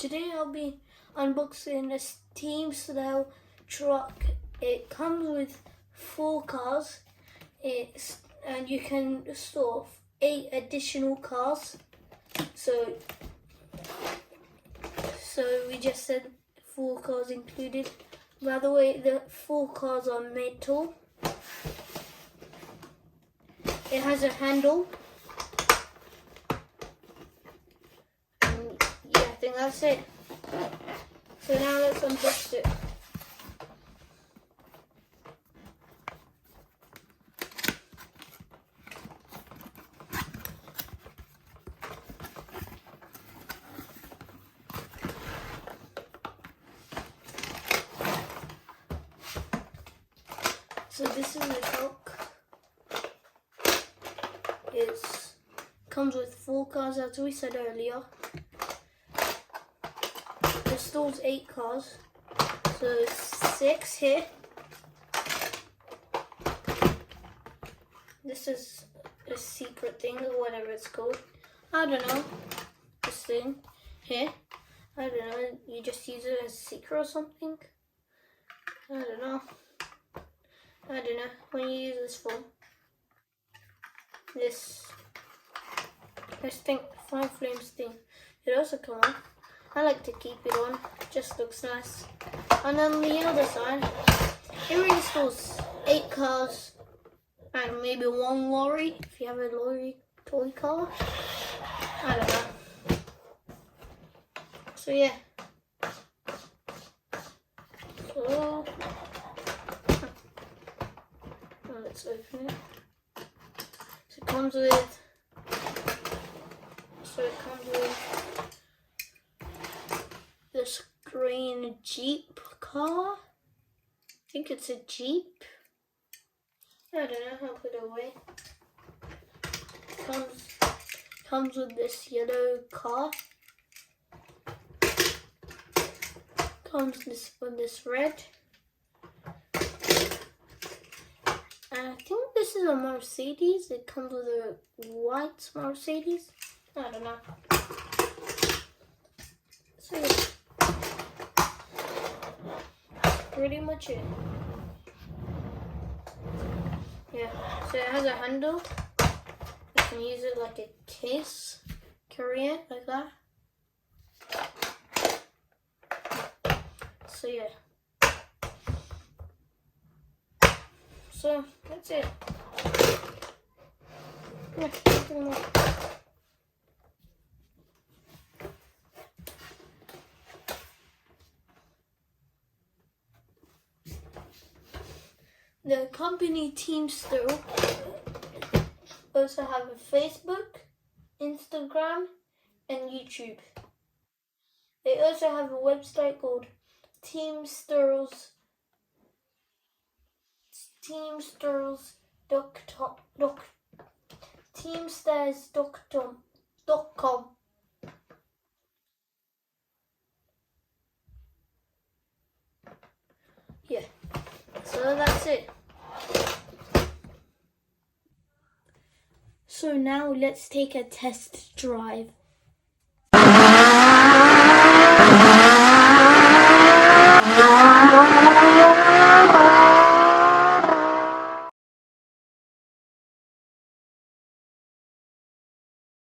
today I'll be unboxing a Teamsterl truck. It comes with 4 cars. And you can store 8 additional cars. So we just said 4 cars included. By the way, the 4 cars are metal. It has a handle. And yeah, I think that's it. So now let's unbox it. So this is the truck. It comes with 4 cars, as we said earlier. It stores 8 cars, so 6 here. This is a secret thing or whatever it's called. I don't know. This thing here. I don't know. You just use it as a secret or something. I don't know when you use this for. This thing, 5 flames thing. It also come on. I like to keep it on. Just looks nice. And on the other side, it really stores 8 cars and maybe 1 lorry if you have a lorry toy car. I don't know. So yeah. So let's open it. So it comes with this green Jeep car. I think it's a Jeep. I don't know, I'll put it away. Comes with this yellow car. Comes with this red. And I think this is a Mercedes. It comes with a white Mercedes. I don't know. So yeah. Pretty much it. Yeah. So it has a handle. You can use it like a case. Carry it like that. So yeah. So that's it. Yeah, nothing more. The company Teamsterl also have a Facebook, Instagram, and YouTube. They also have a website called Teamsterls.com. Yeah, so that's it. So now let's take a test drive.